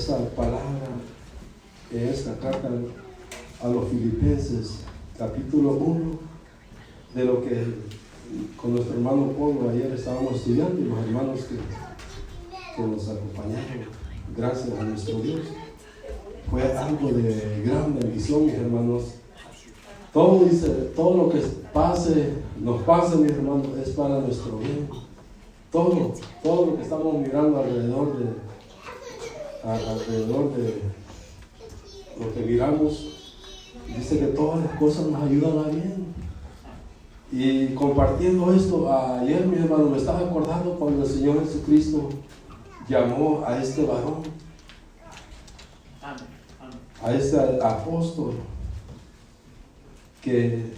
esta palabra en esta carta a los Filipenses, capítulo 1, de lo que con nuestro hermano Pablo ayer estábamos estudiando y los hermanos que nos acompañaron, gracias a nuestro Dios. Fue algo de gran bendición, mis hermanos. Todo dice, todo lo que nos pase, mis hermanos, es para nuestro bien. Todo lo que estamos mirando alrededor de lo que miramos, dice que todas las cosas nos ayudan a bien. Y compartiendo esto, ayer, mi hermano, me estaba acordando cuando el Señor Jesucristo llamó a este varón, a este apóstol, que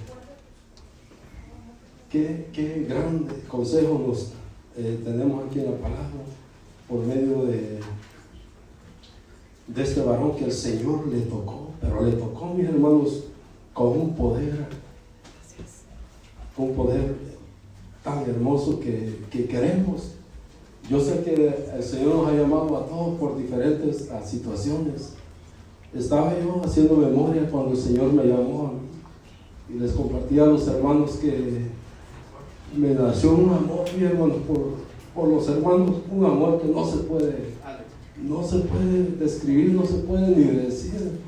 qué grande consejo nos tenemos aquí en la palabra por medio de este varón que el Señor le tocó, pero le tocó, mis hermanos, con un poder tan hermoso que queremos. Yo sé que el Señor nos ha llamado a todos por diferentes situaciones. Estaba yo haciendo memoria cuando el Señor me llamó a mí y les compartí a los hermanos que me nació un amor, mi hermano, por los hermanos, un amor que no se puede describir, no se puede ni decir,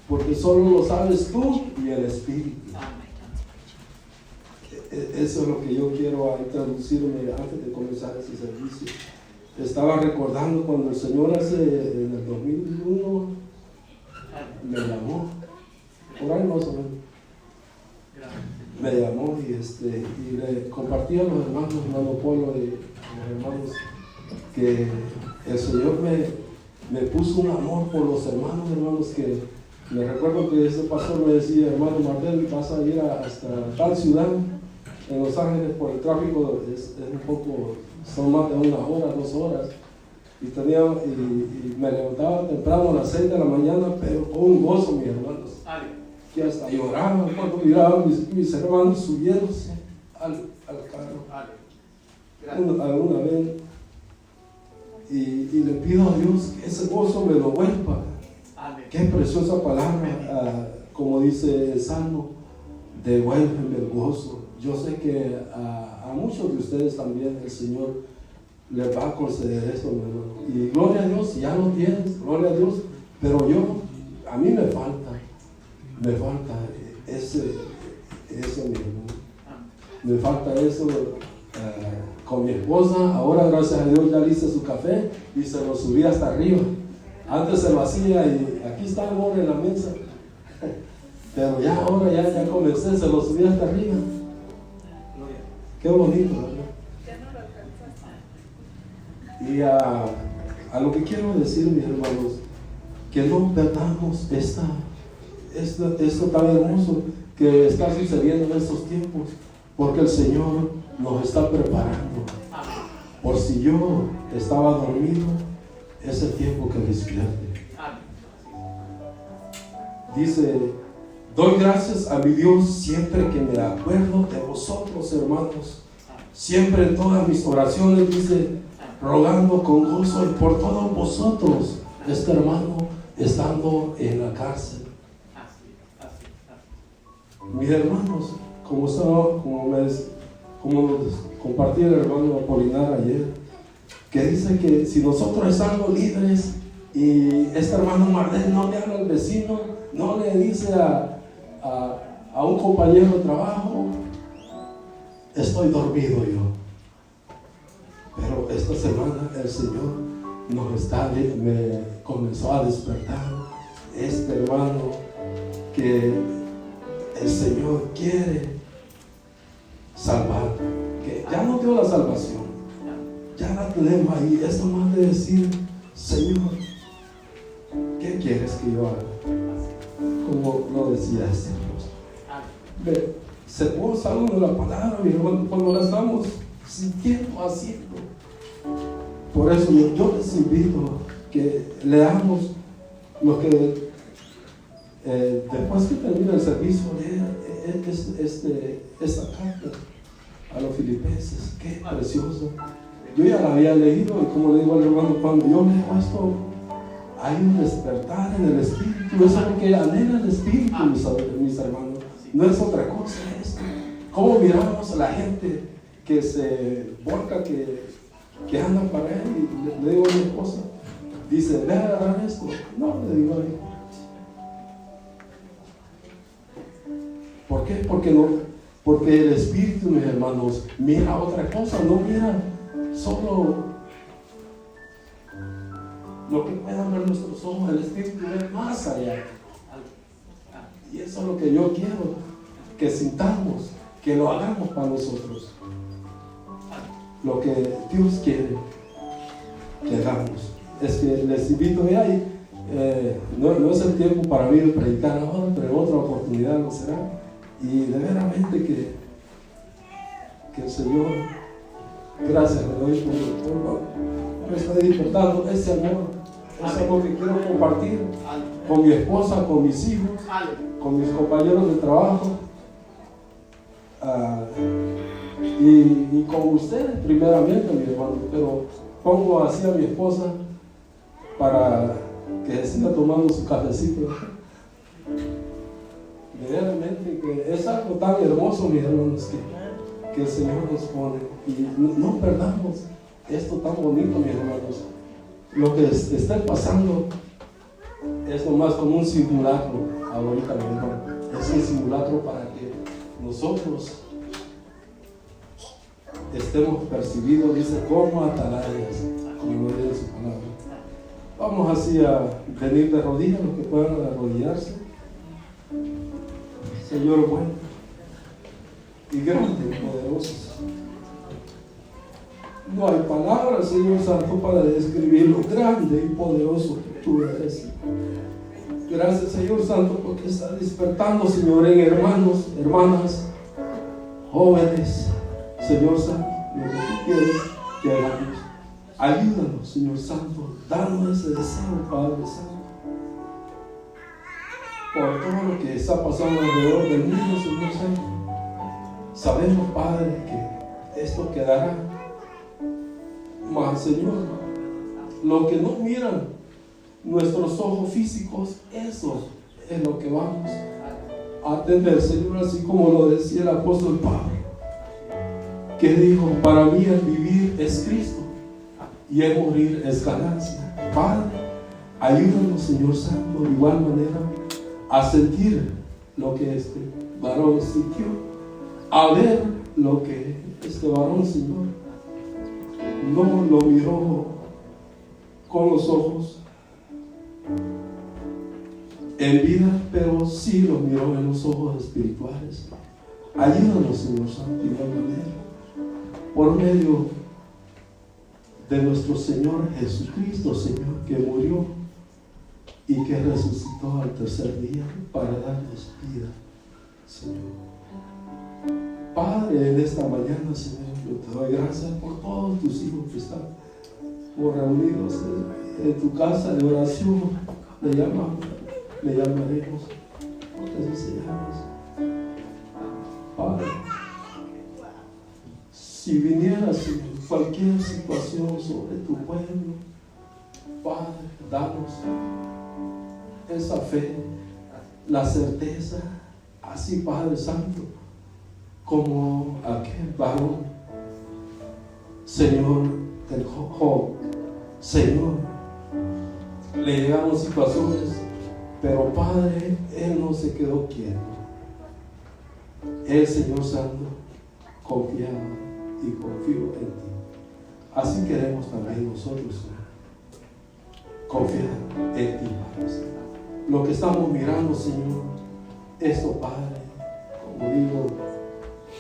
porque solo lo sabes tú y el Espíritu. Eso es lo que yo quiero introducirme antes de comenzar ese servicio. Estaba recordando cuando el Señor en el 2001 me llamó, por ahí más o menos. Me llamó y le compartí a los hermanos, hermano Polo y los hermanos, que el Señor me puso un amor por los hermanos, que me recuerdo que ese pastor me decía: hermano Martel, vas a ir hasta tal ciudad en Los Ángeles, por el tráfico es un poco, son más de 1 hora, 2 horas, y me levantaba temprano a las 6 de la mañana, pero con un gozo, mis hermanos, que hasta lloraba cuando miraba a mis hermanos subiéndose al carro alguna vez, y le pido a Dios que ese gozo me lo vuelva. Qué preciosa palabra, como dice el Salmo: devuélveme el gozo. Yo sé que a muchos de ustedes también el Señor les va a conceder eso, mi hermano. Y gloria a Dios, ya lo tienes, gloria a Dios, pero a mí me falta eso, mi hermano. Me falta eso con mi esposa. Ahora, gracias a Dios, ya le hice su café y se lo subí hasta arriba. Antes se lo hacía y aquí está ahora en la mesa. Pero ahora ya comencé, se lo subí hasta arriba. Qué bonito, ¿verdad? Y a lo que quiero decir, mis hermanos, que no perdamos esto tan hermoso que está sucediendo en estos tiempos, porque el Señor nos está preparando. Por si yo estaba dormido, es el tiempo que despierte. Dice: doy gracias a mi Dios siempre que me acuerdo de vosotros, hermanos. Siempre en todas mis oraciones, dice, rogando con gozo por todos vosotros, hermano, estando en la cárcel. Mis hermanos, como nos compartía el hermano Apolinar ayer, que dice que si nosotros estamos libres y este hermano Marlene no le habla al vecino, no le dice a un compañero de trabajo: estoy dormido yo. Pero esta semana el Señor me comenzó a despertar, hermano, que el Señor quiere salvar, que ya nos dio la salvación, ya la tenemos ahí. Es nomás de decir: Señor, ¿qué quieres que yo haga? Como lo decía este hermoso. Se posa uno la palabra, mi hermano, cuando la estamos sintiendo, haciendo. Por eso yo les invito que leamos lo que después que termine el servicio, lea esta carta a los Filipenses. Qué precioso. Yo ya la había leído, y como le digo al hermano, cuando yo leo esto, hay un despertar en el espíritu. Eso es lo que anhela el espíritu, mis hermanos. No es otra cosa esto. ¿Cómo miramos a la gente que se volca, que anda para él? Y le digo a mi esposa, dice, ve a agarrar esto. No, le digo a ella. ¿Por qué? Porque el espíritu, mis hermanos, mira otra cosa, no mira solo lo que puedan ver nuestros ojos. El espíritu ve más allá. Y eso es lo que yo quiero, que sintamos, que lo hagamos para nosotros. Lo que Dios quiere que hagamos. Es que les invito ahí, no es el tiempo para mí de predicar ahora, pero en otra oportunidad lo será. Y de veramente que el Señor, gracias le doy por me está despertando ese amor. Es algo que quiero compartir con mi esposa, con mis hijos, con mis compañeros de trabajo, y con ustedes primeramente, mi hermano. Pero pongo así a mi esposa para que siga tomando su cafecito. Realmente que es algo tan hermoso, mis hermanos, que el Señor nos pone. Y no perdamos esto tan bonito, mis hermanos. Lo que está pasando es nomás como un simulacro ahorita, mi hermano. Es un simulacro para que nosotros estemos percibidos, dice, como atalayas, como lo dice su palabra. Vamos así a venir de rodillas, los que puedan arrodillarse. Señor bueno y grande y poderoso. No hay palabras, Señor Santo, para describir lo grande y poderoso que tú eres. Gracias, Señor Santo, porque está despertando, Señor, en hermanos, hermanas, jóvenes. Señor Santo, lo que tú quieres que hagamos. Ayúdanos, Señor Santo, danos ese deseo, Padre Santo. Por todo lo que está pasando alrededor del mundo, Señor Santo, sabemos, Padre, que esto quedará. Mas, Señor, lo que no miran nuestros ojos físicos, eso es lo que vamos a atender, Señor, así como lo decía el apóstol Pablo, que dijo, para mí el vivir es Cristo y el morir es ganancia. Padre, ayúdanos, Señor Santo, de igual manera a sentir lo que este varón sintió, a ver lo que este varón, Señor, no lo miró con los ojos en vida, pero sí lo miró en los ojos espirituales. Ayúdanos, Señor Santo, de igual manera, por medio de nuestro Señor Jesucristo, Señor, que murió y que resucitó al tercer día para darnos vida, Señor. Padre, en esta mañana, Señor, yo te doy gracias por todos tus hijos que están reunidos en tu casa de oración. Le llamaremos, porque así se llama. Padre, si viniera, Señor, cualquier situación sobre tu pueblo, Padre, danos esa fe, la certeza, así, Padre Santo, como aquel varón, Señor, el Job. Señor, le llegaron situaciones, pero Padre, él no se quedó quieto. El Señor Santo confiaba y confío en ti. Así queremos también nosotros, Señor, confiar en ti, Padre Señor. Lo que estamos mirando, Señor, esto, Padre, como digo,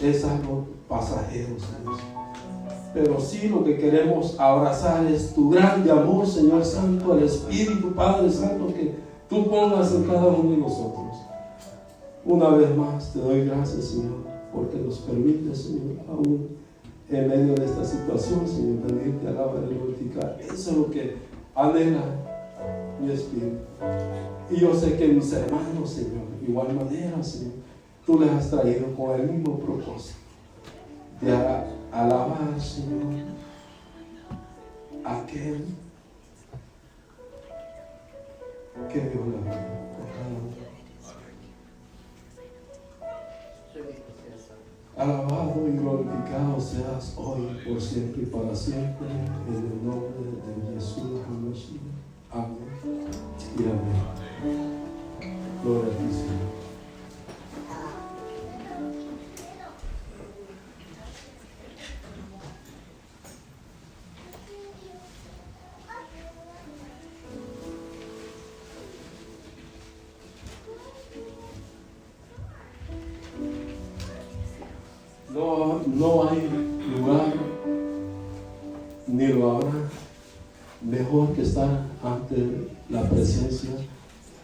es algo pasajero, Señor. Pero sí lo que queremos abrazar es tu grande amor, Señor Santo, el Espíritu, Padre Santo, que tú pongas en cada uno de nosotros. Una vez más te doy gracias, Señor, porque nos permite, Señor, aún en medio de esta situación, Señor, venirte a alabar y glorificar. Eso es lo que anhela mi espíritu. Y yo sé que mis hermanos, Señor, de igual manera, Señor, tú les has traído con el mismo propósito de alabar, Señor, aquel que dio la vida por cada uno. Alabado y glorificado seas hoy, por siempre y para siempre, en el nombre de Jesús HaMashiach. Amén y amén. Gloria a ti, Señor. No hay lugar ni lo habrá mejor que estar ante la presencia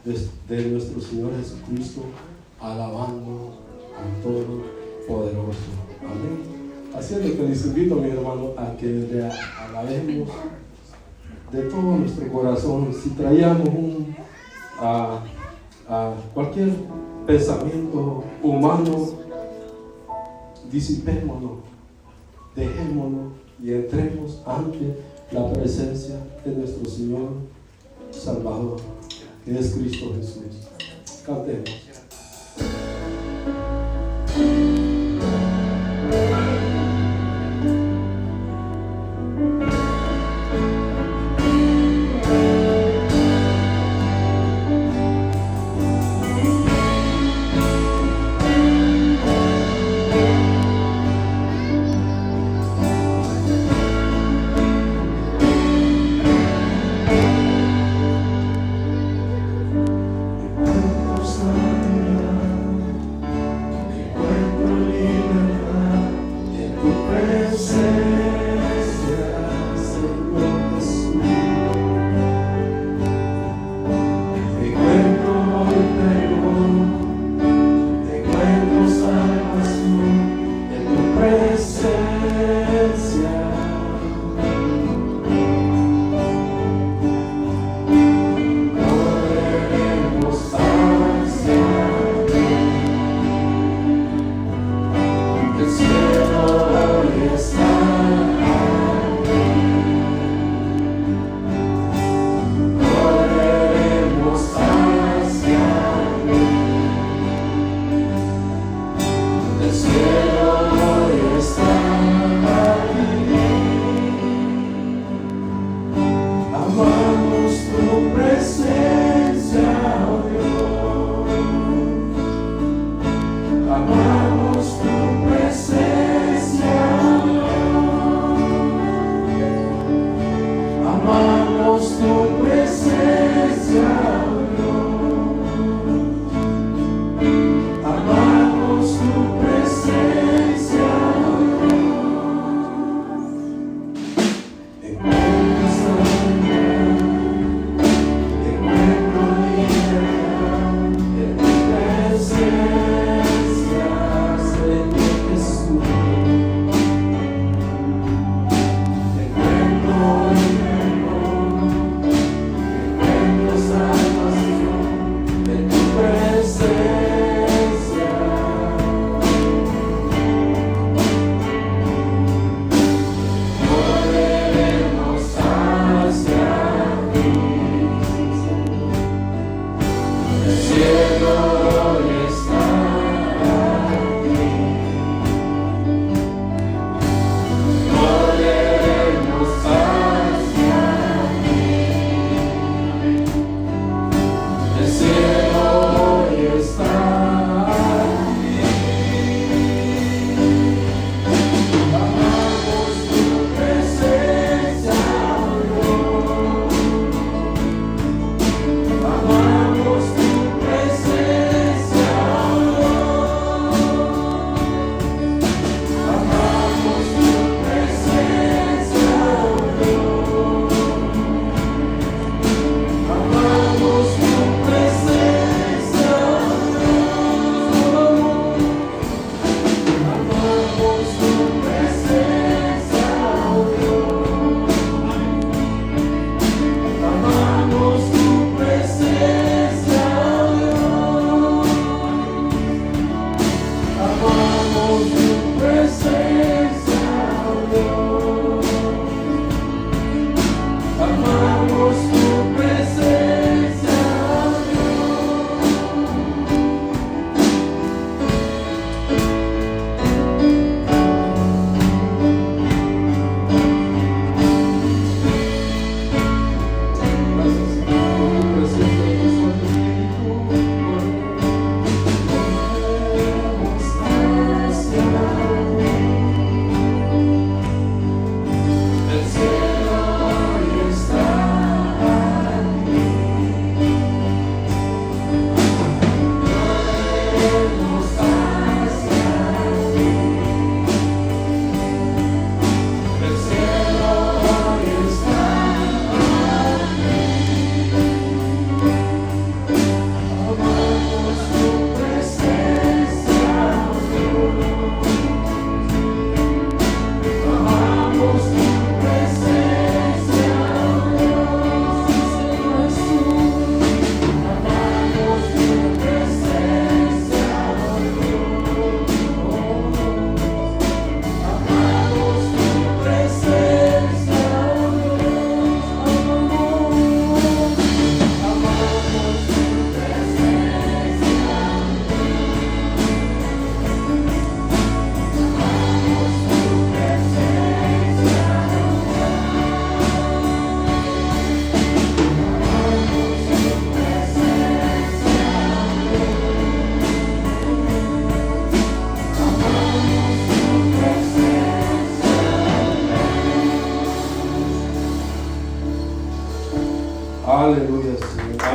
de nuestro Señor Jesucristo, alabando al Todopoderoso. Amén. Así es que les invito, mi hermano, a que le alabemos de todo nuestro corazón. Si traíamos a cualquier pensamiento humano, disipémonos, dejémonos y entremos ante la presencia de nuestro Señor Salvador, que es Cristo Jesús. Cantemos. Santo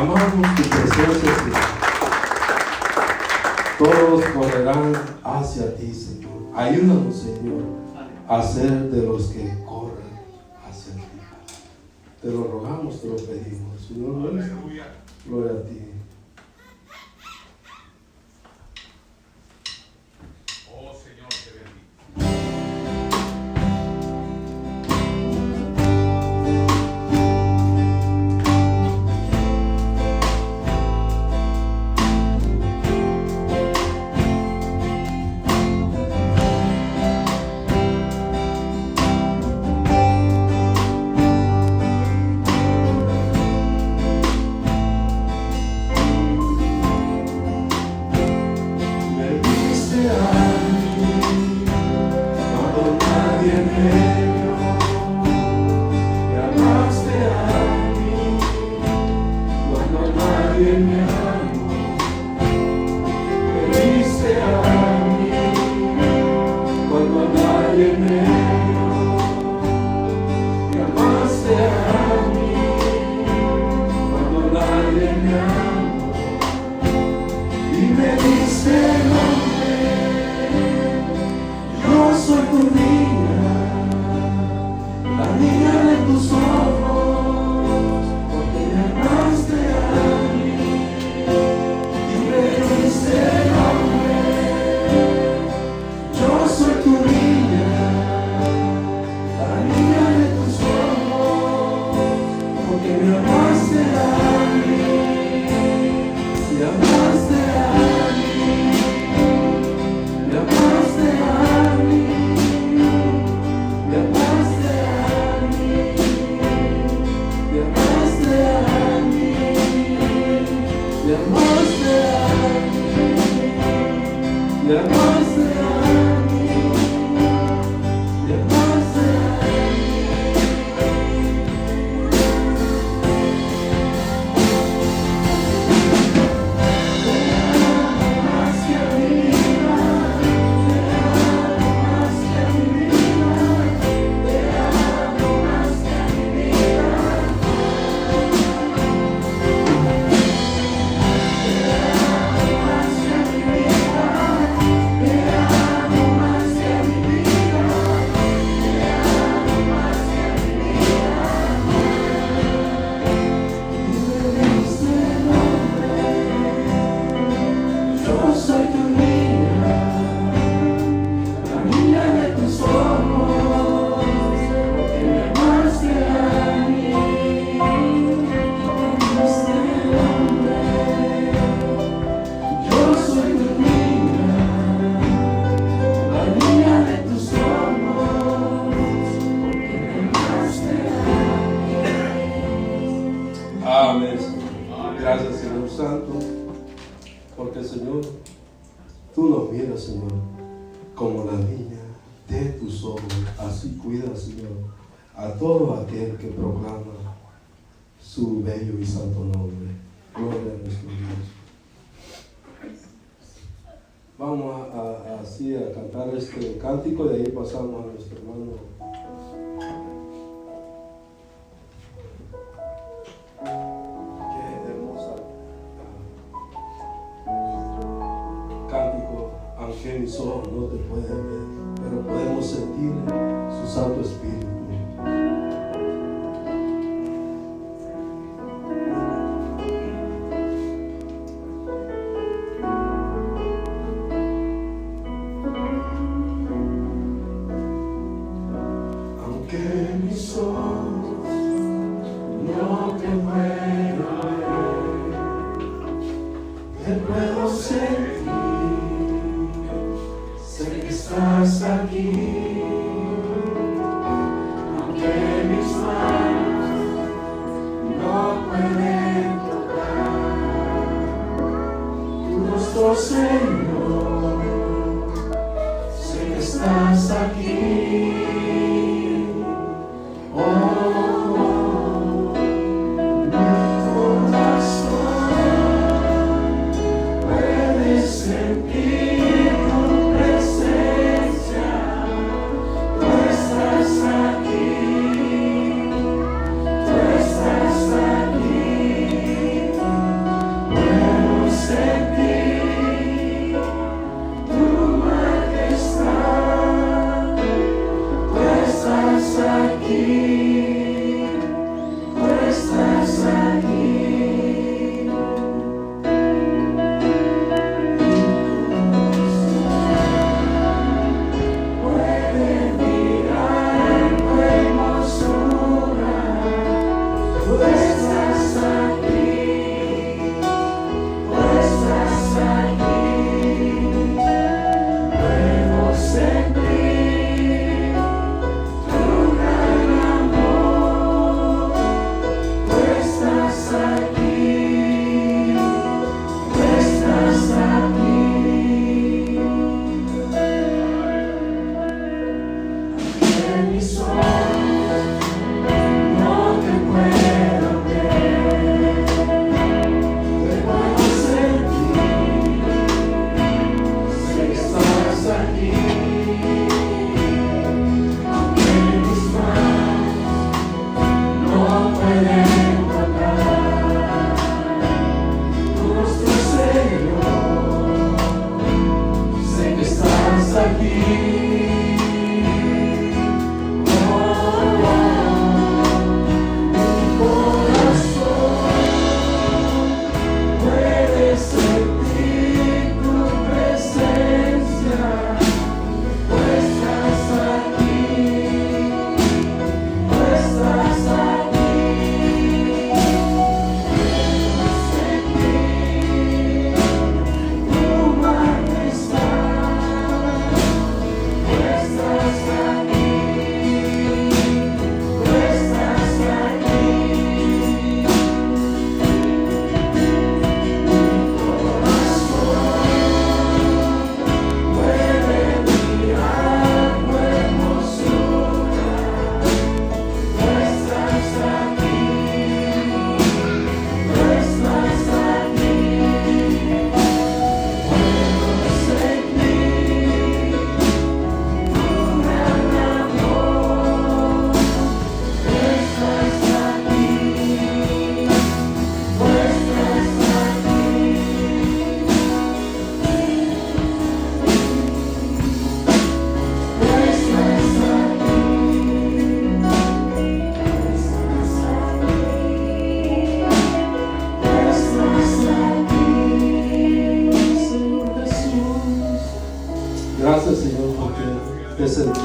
Clamamos tu presencia, Señor. Todos correrán hacia ti, Señor. Ayúdanos, Señor, a ser de los que corren hacia ti. Te lo rogamos, te lo pedimos, Señor nuestro. Gloria a ti. Oh, Señor, te bendiga. Amén. Gracias, Señor Santo, porque, Señor, tú nos miras, Señor, como la niña de tus ojos. Así cuida, Señor, a todo aquel que proclama su bello y santo nombre. Gloria a nuestro Dios. Vamos así a cantar este cántico, de ahí pasamos a nuestro hermano. Qué hermosa cántico, aunque mis ojos no te pueden ver, pero podemos sentir su Santo Espíritu.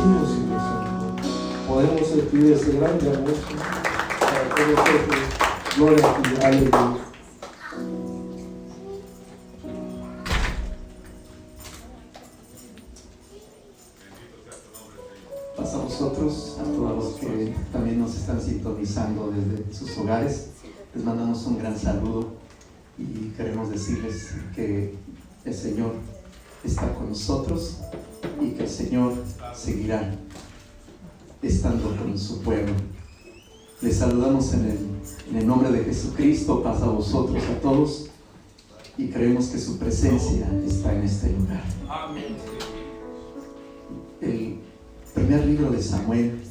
imposible, Señor. Podemos sentir ese grande amor para todos nosotros. Gloria a ti, aleluya. Pasa a vosotros, a todos los que también nos están sintonizando desde sus hogares. Les mandamos un gran saludo y queremos decirles que el Señor está con nosotros y que el Señor seguirá estando con su pueblo. Les saludamos en el nombre de Jesucristo. Pasa a vosotros, a todos, y creemos que su presencia está en este lugar. El primer libro de Samuel,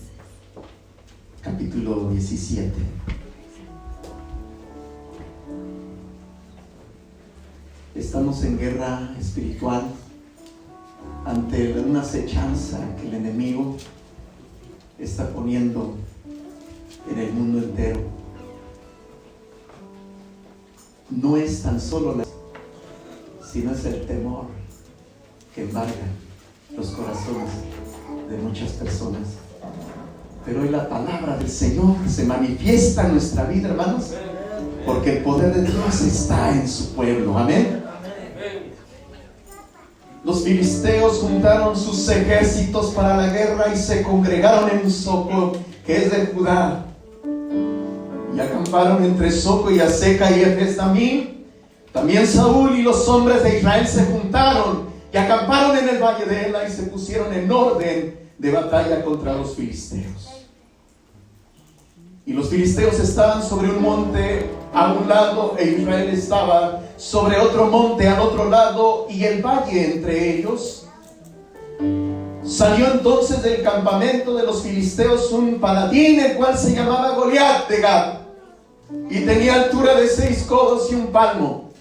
capítulo 17. Estamos en guerra espiritual ante una acechanza que el enemigo está poniendo en el mundo entero. No es tan solo sino es el temor que embarga los corazones de muchas personas. Pero hoy la palabra del Señor se manifiesta en nuestra vida, hermanos, porque el poder de Dios está en su pueblo. Amén. Los filisteos juntaron sus ejércitos para la guerra y se congregaron en Soco, que es de Judá, y acamparon entre Soco y Aseca y Efes-Damim. También Saúl y los hombres de Israel se juntaron y acamparon en el valle de Ela y se pusieron en orden de batalla contra los filisteos. Y los filisteos estaban sobre un monte a un lado e Israel estaba sobre otro monte al otro lado y el valle entre ellos. Salió entonces del campamento de los filisteos un paladín, el cual se llamaba Goliat de Gat, y tenía altura de 6 codos y un palmo,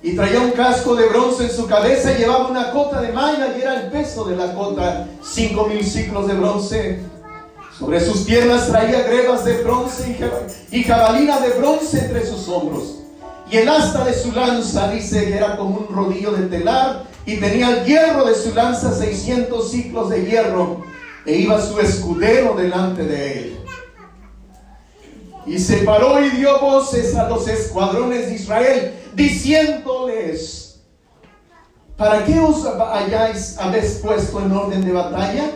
y traía un casco de bronce en su cabeza, y llevaba una cota de malla, y era el peso de la cota 5,000 siclos de bronce. Sobre sus piernas traía grebas de bronce y jabalina de bronce entre sus hombros. Y el asta de su lanza, dice que era como un rodillo de telar, y tenía el hierro de su lanza 600 ciclos de hierro, e iba su escudero delante de él. Y se paró y dio voces a los escuadrones de Israel, diciéndoles: ¿para qué os habéis puesto en orden de batalla?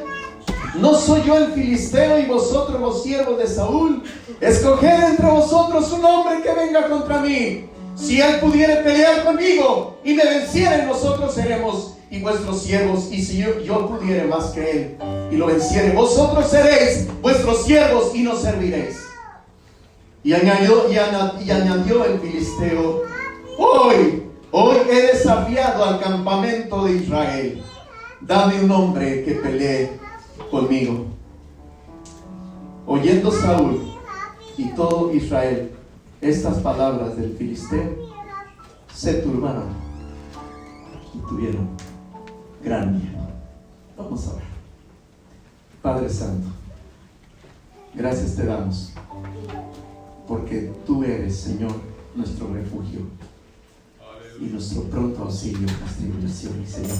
¿No soy yo el filisteo y vosotros los siervos de Saúl? Escoged entre vosotros un hombre que venga contra mí. Si él pudiere pelear conmigo y me venciere, nosotros seremos y vuestros siervos. Y si yo pudiere más que él y lo venciere, vosotros seréis vuestros siervos y nos serviréis. Y añadió el filisteo: Hoy he desafiado al campamento de Israel. Dame un hombre que pelee conmigo. Oyendo Saúl y todo Israel estas palabras del filisteo, se turbaron y tuvieron gran miedo. Vamos a orar. Padre Santo, gracias te damos, porque tú eres, Señor, nuestro refugio y nuestro pronto auxilio en las tribulaciones, Señor.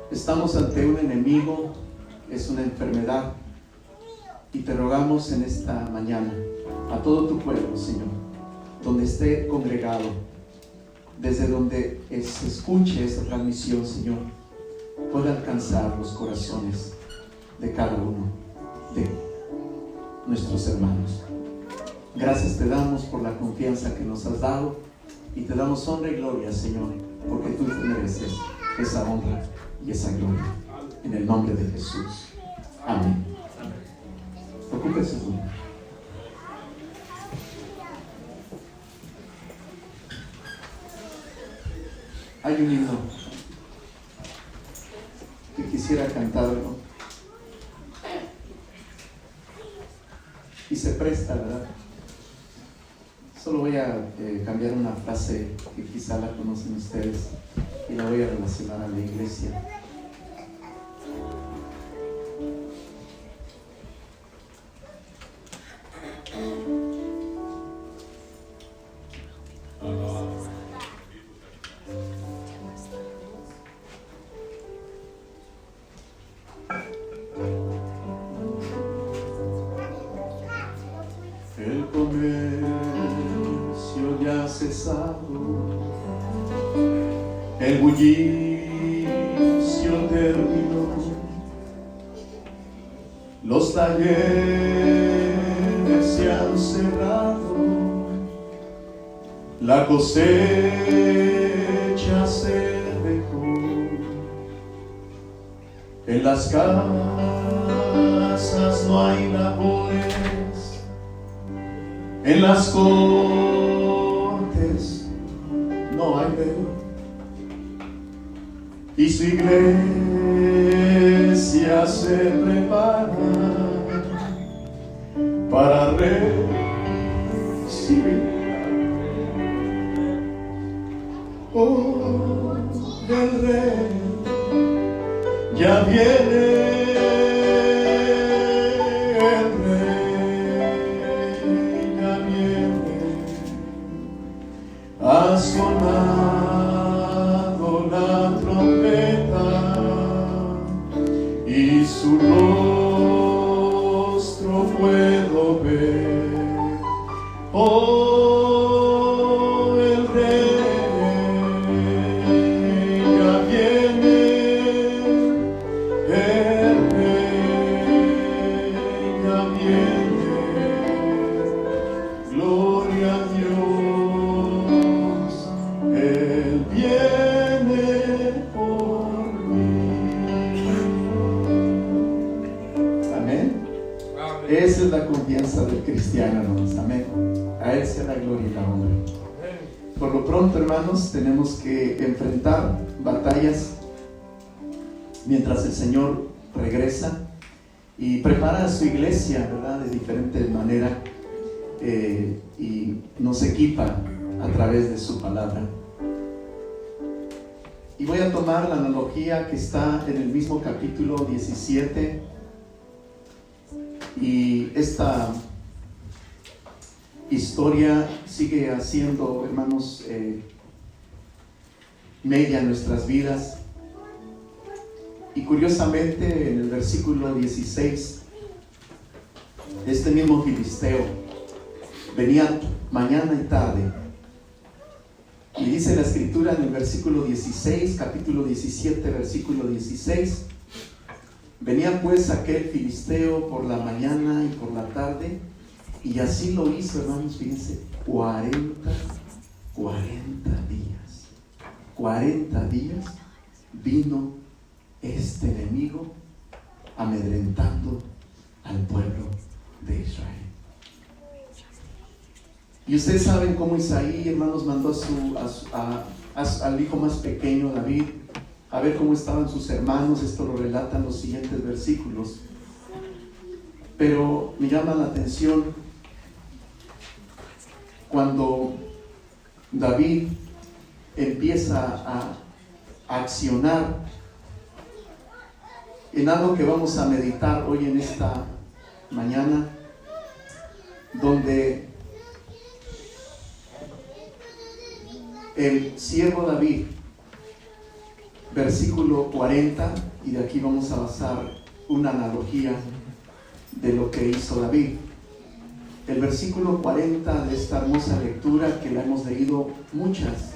Estamos ante un enemigo, es una enfermedad, y te rogamos en esta mañana a todo tu pueblo, Señor, donde esté congregado, desde donde se escuche esta transmisión, Señor, pueda alcanzar los corazones de cada uno de nuestros hermanos. Gracias te damos por la confianza que nos has dado, y te damos honra y gloria, Señor, porque tú te mereces esa honra y esa gloria. En el nombre de Jesús. Amén. Ocúpese su lugar. Hay un himno que quisiera cantarlo, y se presta, ¿verdad? Solo voy a cambiar una frase que quizá la conocen ustedes y la voy a relacionar a la iglesia. El bullicio terminó, los talleres se han cerrado, la cosecha se dejó. En las casas no hay labores, en las cortes no hay ley, y su iglesia se prepara para recibir. Oh, el rey ya viene, el rey ya viene, ha sonado la trompeta y su rostro puedo ver. Oh, el rey ya viene, el rey ya viene, gloria a Dios, él viene por mí. Amén. Esa es la confianza del cristiano, hermanos. Amén. A Él sea la gloria y la honra. Por lo pronto, hermanos, tenemos que enfrentar batallas mientras el Señor regresa y prepara a su iglesia, ¿verdad?, de diferente manera, y nos equipa a través de su palabra. Y voy a tomar la analogía que está en el mismo capítulo 17, y esta historia sigue haciendo, hermanos, mella en nuestras vidas. Y curiosamente, en el versículo 16, este mismo filisteo venía mañana y tarde, y dice la escritura en el versículo 16, capítulo 17, versículo 16: venía pues aquel filisteo por la mañana y por la tarde, y así lo hizo, hermanos, fíjense, 40 días. 40 días vino este enemigo amedrentando al pueblo de Israel. Y ustedes saben cómo Isaí, hermanos, mandó al hijo más pequeño, David, a ver cómo estaban sus hermanos. Esto lo relatan los siguientes versículos. Pero me llama la atención cuando David empieza a accionar en algo que vamos a meditar hoy en esta mañana, donde el siervo David, versículo 40, y de aquí vamos a basar una analogía de lo que hizo David. El versículo 40 de esta hermosa lectura, que la hemos leído muchas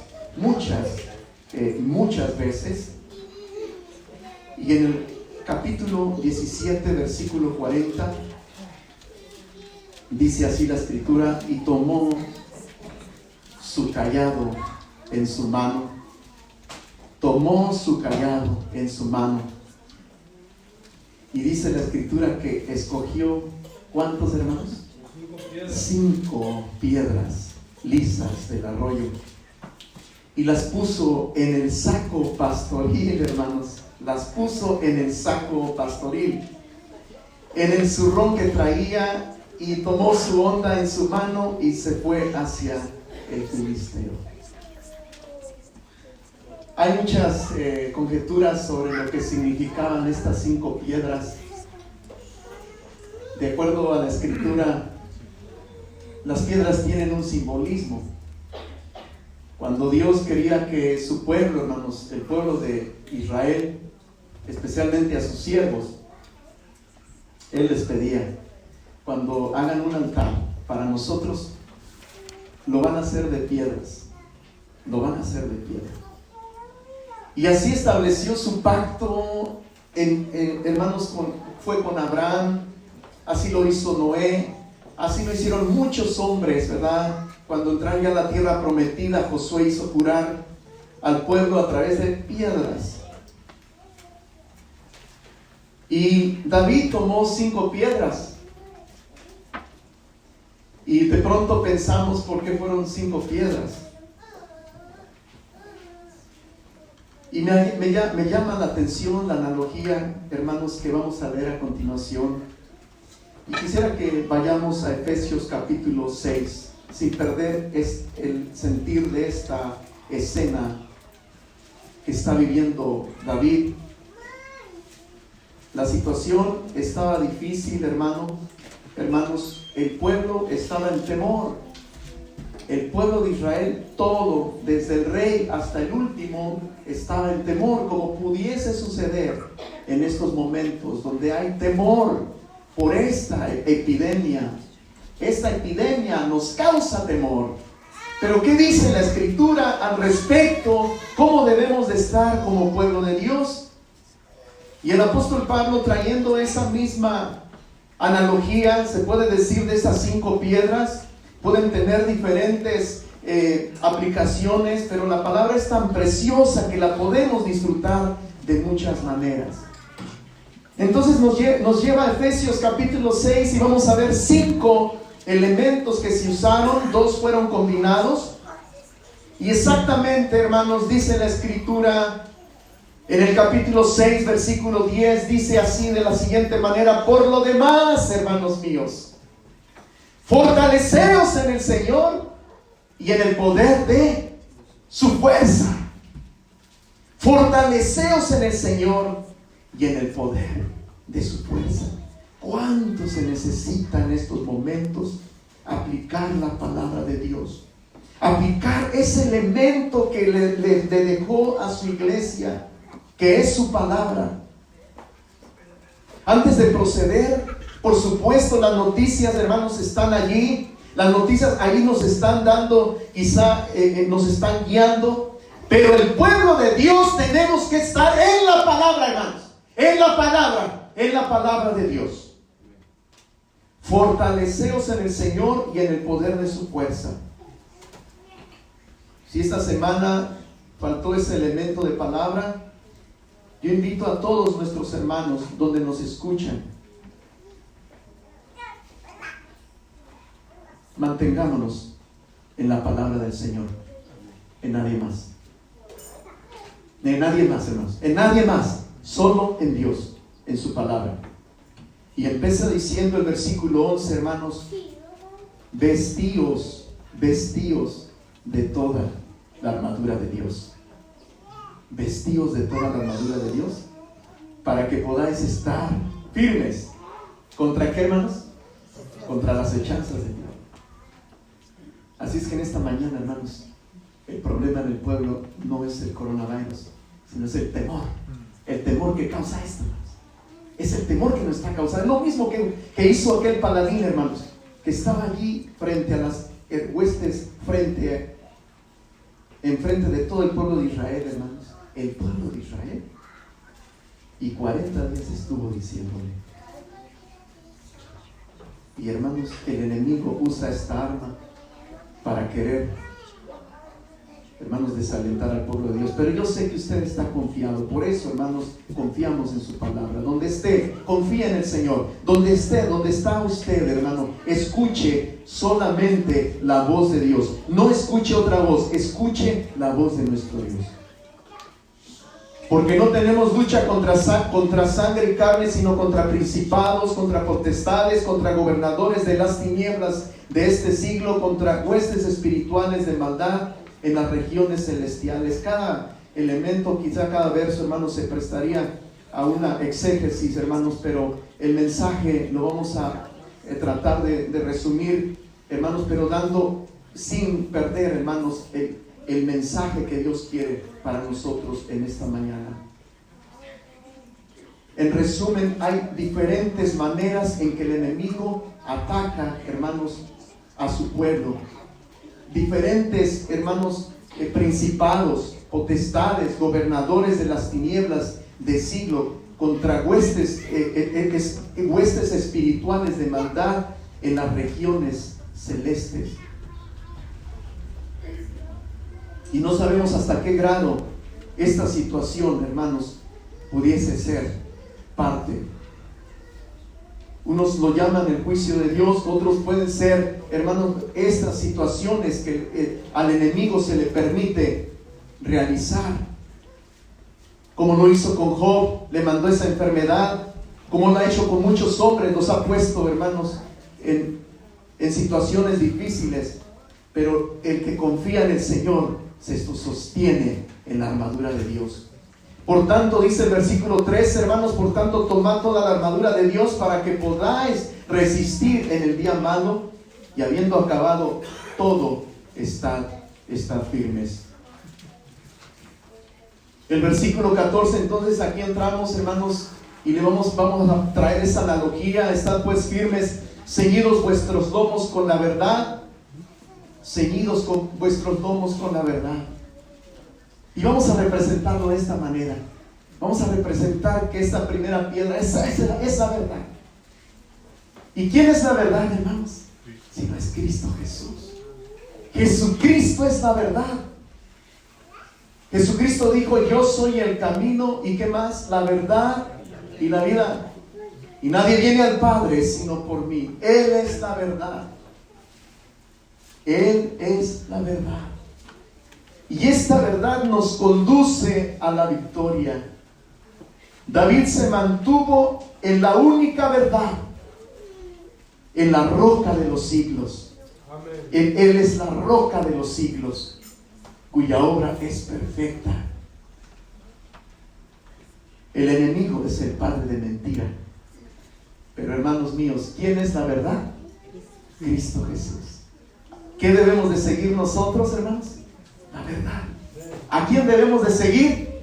veces, y en el capítulo 17, versículo 40, dice así la escritura: y tomó su cayado en su mano. Tomó su cayado en su mano. Y dice la escritura que escogió, ¿cuántos, hermanos? 5 piedras lisas del arroyo, y las puso en el saco pastoril, hermanos. Las puso en el saco pastoril, en el zurrón que traía, y tomó su honda en su mano y se fue hacia el filisteo. Hay muchas conjeturas sobre lo que significaban estas 5 piedras. De acuerdo a la escritura, las piedras tienen un simbolismo. Cuando Dios quería que su pueblo, hermanos, el pueblo de Israel, especialmente a sus siervos, Él les pedía: cuando hagan un altar para nosotros, lo van a hacer de piedras. lo van a hacer de piedra. Y así estableció su pacto, hermanos, fue con Abraham, así lo hizo Noé, así lo hicieron muchos hombres, ¿verdad? Cuando entraron ya a la tierra prometida, Josué hizo jurar al pueblo a través de piedras. Y David tomó 5 piedras. Y de pronto pensamos, ¿por qué fueron 5 piedras? Y me llama la atención la analogía, hermanos, que vamos a ver a continuación. Y quisiera que vayamos a Efesios capítulo 6, sin perder el sentir de esta escena que está viviendo David. La situación estaba difícil, hermanos, el pueblo estaba en temor. El pueblo de Israel, todo, desde el rey hasta el último, estaba en temor, como pudiese suceder en estos momentos donde hay temor por esta epidemia. Esta epidemia nos causa temor. Pero ¿qué dice la Escritura al respecto? ¿Cómo debemos de estar como pueblo de Dios? Y el apóstol Pablo, trayendo esa misma analogía, se puede decir, de esas 5 piedras, pueden tener diferentes aplicaciones, pero la palabra es tan preciosa que la podemos disfrutar de muchas maneras. Entonces nos lleva a Efesios capítulo 6 y vamos a ver 5 elementos que se usaron, 2 fueron combinados. Y exactamente, hermanos, dice la Escritura en el capítulo 6, versículo 10, dice así de la siguiente manera: por lo demás, hermanos míos, fortaleceos en el Señor y en el poder de su fuerza. Fortaleceos en el Señor y en el poder de su fuerza. ¿Cuánto se necesita en estos momentos aplicar la palabra de Dios? Aplicar ese elemento que le dejó a su iglesia, que es su palabra. Antes de proceder, por supuesto, las noticias, hermanos, están allí. Las noticias allí nos están dando, quizá nos están guiando. Pero el pueblo de Dios tenemos que estar en la palabra, hermanos. En la palabra de Dios. Fortaleceos en el Señor y en el poder de su fuerza. Si esta semana faltó ese elemento de palabra, yo invito a todos nuestros hermanos donde nos escuchan, mantengámonos en la palabra del Señor, en nadie más. En nadie más, hermanos, en nadie más, solo en Dios, en su palabra. Y empieza diciendo el versículo 11, hermanos: vestíos de toda la armadura de Dios. Vestíos de toda la armadura de Dios, para que podáis estar firmes. ¿Contra qué, hermanos? Contra las hechanzas de Dios. Así es que en esta mañana, hermanos, el problema del pueblo no es el coronavirus, sino es el temor que causa esto, hermanos. Es el temor que nos está causando. Es lo mismo que hizo aquel paladín, hermanos, que estaba allí frente a las huestes, enfrente de todo el pueblo de Israel, hermanos. El pueblo de Israel. Y 40 días estuvo diciéndole. Y, hermanos, el enemigo usa esta arma para querer, hermanos, desalentar al pueblo de Dios. Pero yo sé que usted está confiado. Por eso, hermanos, confiamos en su palabra. Donde esté, confía en el Señor. Donde está usted, hermano, escuche solamente la voz de Dios. No escuche otra voz, escuche la voz de nuestro Dios. Porque no tenemos lucha contra sangre y carne, sino contra principados, contra potestades, contra gobernadores de las tinieblas de este siglo, contra huestes espirituales de maldad en las regiones celestiales. Cada elemento, quizá cada verso, hermanos, se prestaría a una exégesis, hermanos, pero el mensaje lo vamos a tratar de resumir, hermanos, pero dando, sin perder, hermanos, el mensaje que Dios quiere para nosotros en esta mañana. En resumen, hay diferentes maneras en que el enemigo ataca, hermanos, a su pueblo. Diferentes, hermanos, principados, potestades, gobernadores de las tinieblas de siglo, contra huestes espirituales de maldad en las regiones celestes. Y no sabemos hasta qué grado esta situación, hermanos, pudiese ser parte. Unos lo llaman el juicio de Dios, otros pueden ser, hermanos, estas situaciones que al enemigo se le permite realizar. Como lo hizo con Job, le mandó esa enfermedad, como lo ha hecho con muchos hombres, los ha puesto, hermanos, en situaciones difíciles. Pero el que confía en el Señor se sostiene en la armadura de Dios. Por tanto, dice el versículo 3, hermanos, por tanto, tomad toda la armadura de Dios para que podáis resistir en el día malo, y habiendo acabado todo, estad firmes. El versículo 14, entonces aquí entramos, hermanos, y le vamos a traer esa analogía. Estad pues firmes, ceñidos vuestros lomos con la verdad, ceñidos con vuestros lomos con la verdad. Y vamos a representarlo de esta manera. Vamos a representar que esta primera piedra es la verdad. ¿Y quién es la verdad, hermanos? Si no es Cristo Jesús. Jesucristo es la verdad. Jesucristo dijo: yo soy el camino, y ¿qué más? La verdad y la vida. Y nadie viene al Padre sino por mí. Él es la verdad. Él es la verdad. Y esta verdad nos conduce a la victoria. David se mantuvo en la única verdad, en la roca de los siglos. Él es la roca de los siglos, cuya obra es perfecta. El enemigo es el padre de mentira. Pero, hermanos míos, ¿quién es la verdad? Cristo Jesús. ¿Qué debemos de seguir nosotros, hermanos? La verdad. ¿A quién debemos de seguir?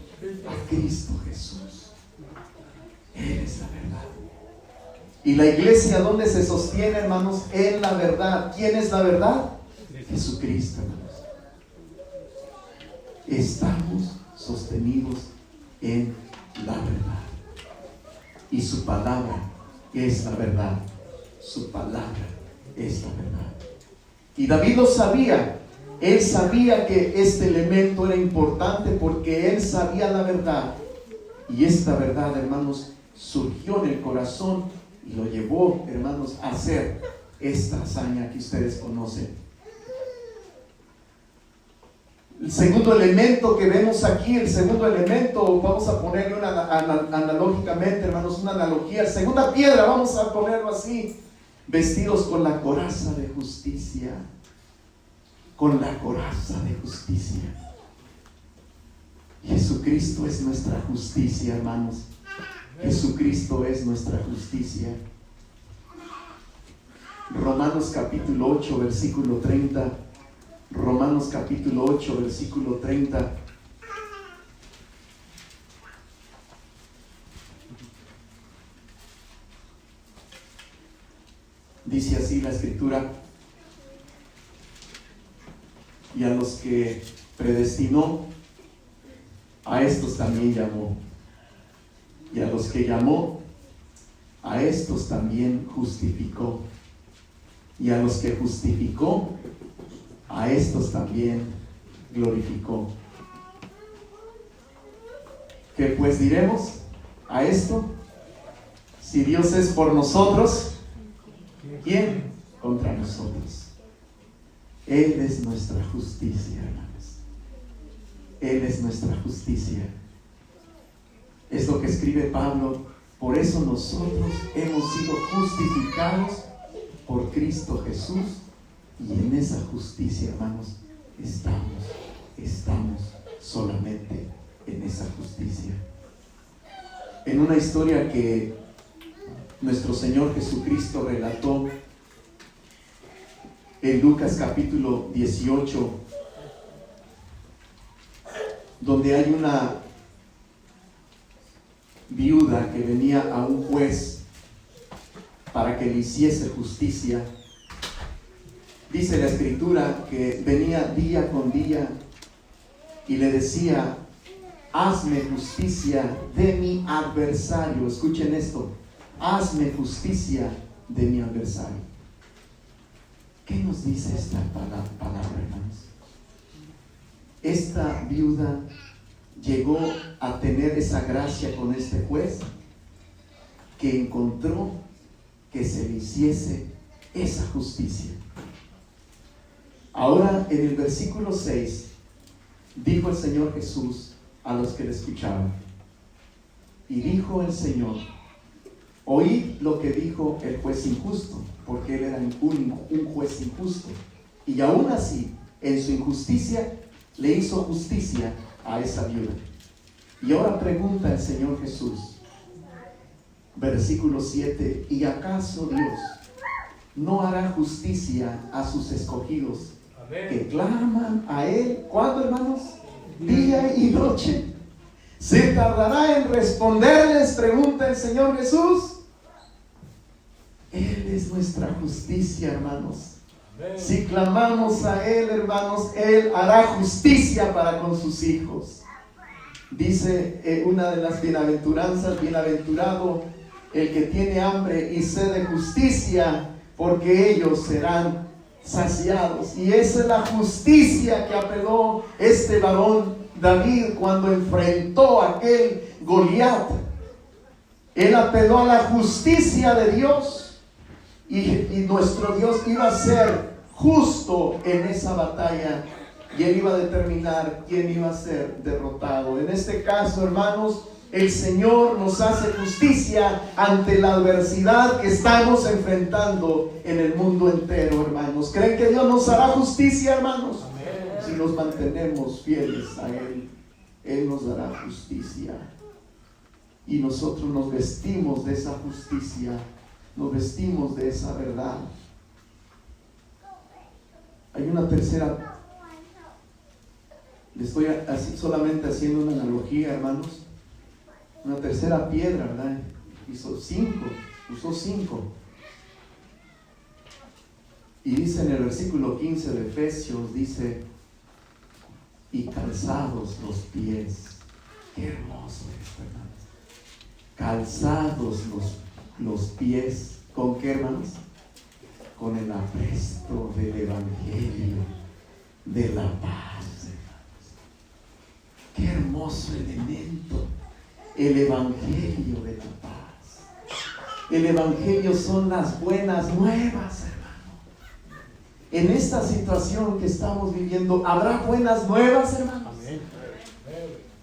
A Cristo Jesús. Él es la verdad. Y la iglesia, ¿dónde se sostiene, hermanos? En la verdad. ¿Quién es la verdad? Jesucristo, hermanos. Estamos sostenidos en la verdad. Y su palabra es la verdad. Su palabra es la verdad. Y David lo sabía. Él sabía que este elemento era importante porque él sabía la verdad. Y esta verdad, hermanos, surgió en el corazón y lo llevó, hermanos, a hacer esta hazaña que ustedes conocen. El segundo elemento que vemos aquí, vamos a ponerle analógicamente, hermanos, una analogía. Segunda piedra, vamos a ponerlo así: vestidos con la coraza de justicia. Con la coraza de justicia. Jesucristo es nuestra justicia, hermanos. Jesucristo es nuestra justicia. Romanos capítulo 8, versículo 30. Romanos capítulo 8, versículo 30. Dice así la escritura: y a los que predestinó, a estos también llamó. Y a los que llamó, a estos también justificó. Y a los que justificó, a estos también glorificó. ¿Qué pues diremos a esto? Si Dios es por nosotros, ¿quién contra nosotros? Él es nuestra justicia, hermanos. Él es nuestra justicia. Es lo que escribe Pablo: por eso nosotros hemos sido justificados por Cristo Jesús, y en esa justicia, hermanos, estamos solamente en esa justicia. En una historia que nuestro Señor Jesucristo relató en Lucas capítulo 18, donde hay una viuda que venía a un juez para que le hiciese justicia. Dice la escritura que venía día con día y le decía: hazme justicia de mi adversario. Escuchen esto: hazme justicia de mi adversario. ¿Qué nos dice esta palabra, hermanos? Esta viuda llegó a tener esa gracia con este juez, que encontró que se le hiciese esa justicia. Ahora, en el versículo 6, dijo el Señor Jesús a los que le escuchaban: y dijo el Señor, oíd lo que dijo el juez injusto, porque él era un juez injusto, y aún así, en su injusticia, le hizo justicia a esa viuda. Y ahora pregunta el Señor Jesús, versículo 7: ¿y acaso Dios no hará justicia a sus escogidos, que claman a Él? ¿Cuándo, hermanos? Día y noche. ¿Se tardará en responderles? Pregunta el Señor Jesús. Él es nuestra justicia, hermanos. Si clamamos a Él, hermanos, Él hará justicia para con sus hijos. Dice una de las bienaventuranzas: bienaventurado el que tiene hambre y sed de justicia, porque ellos serán saciados. Y esa es la justicia que apeló este varón David cuando enfrentó a aquel Goliat. Él apeló a la justicia de Dios, y nuestro Dios iba a ser justo en esa batalla, y Él iba a determinar quién iba a ser derrotado. En este caso, hermanos, el Señor nos hace justicia ante la adversidad que estamos enfrentando en el mundo entero, hermanos. ¿Creen que Dios nos hará justicia, hermanos? Amén. Si nos mantenemos fieles a Él, Él nos dará justicia. Y nosotros nos vestimos de esa justicia, nos vestimos de esa verdad. Hay una tercera. Le estoy solamente haciendo una analogía, hermanos. Una tercera piedra, ¿verdad? Usó cinco. Y dice en el versículo 15 de Efesios, dice: y calzados los pies. Qué hermoso esto, hermanos. Calzados los pies. ¿Con qué, hermanos? Con el apresto del Evangelio de la paz, hermanos. Qué hermoso elemento. El Evangelio de la paz. El Evangelio son las buenas nuevas, hermano. En esta situación que estamos viviendo, ¿habrá buenas nuevas, hermanos?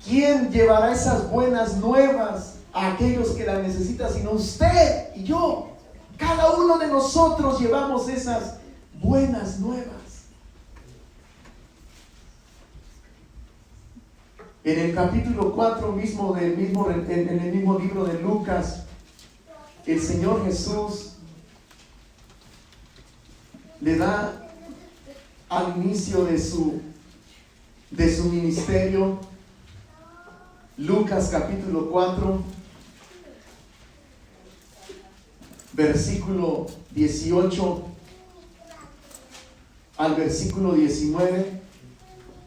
¿Quién llevará esas buenas nuevas a aquellos que las necesitan, sino usted y yo? Cada uno de nosotros llevamos esas buenas nuevas. En el capítulo 4 en el mismo libro de Lucas, el Señor Jesús le da al inicio de su ministerio, Lucas capítulo 4, versículo 18 al versículo 19.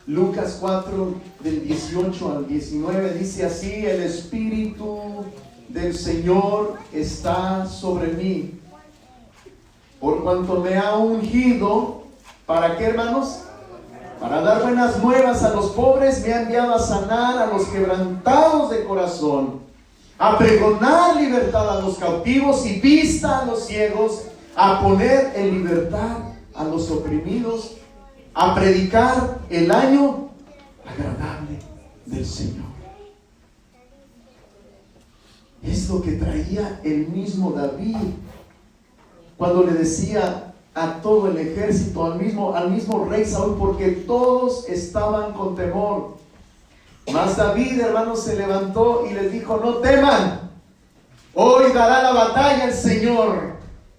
Lucas 4, del 18 al 19, dice así: el Espíritu del Señor está sobre mí, por cuanto me ha ungido. ¿Para qué, hermanos? Para dar buenas nuevas a los pobres. Me ha enviado a sanar a los quebrantados de corazón, a pregonar libertad a los cautivos y vista a los ciegos, a poner en libertad a los oprimidos, a predicar el año agradable del Señor. Es lo que traía el mismo David cuando le decía a todo el ejército, al mismo rey Saúl, porque todos estaban con temor. Mas David, hermanos, se levantó y les dijo: no teman, hoy dará la batalla el Señor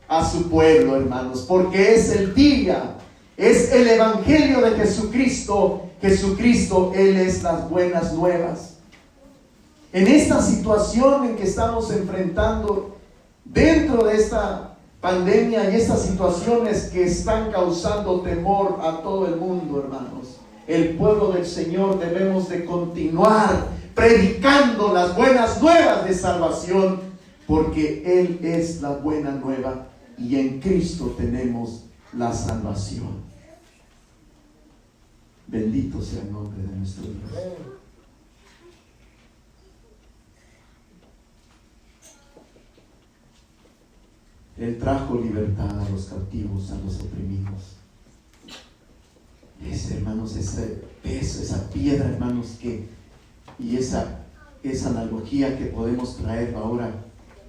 a su pueblo, hermanos, porque es el día. Es el Evangelio de Jesucristo. Jesucristo, Él es las buenas nuevas. En esta situación en que estamos enfrentando, dentro de esta pandemia y estas situaciones que están causando temor a todo el mundo, hermanos, el pueblo del Señor debemos de continuar predicando las buenas nuevas de salvación, porque Él es la buena nueva y en Cristo tenemos la salvación. Bendito sea el nombre de nuestro Dios. Él trajo libertad a los cautivos, a los oprimidos. Hermanos, ese peso, esa piedra, hermanos, y esa analogía que podemos traer ahora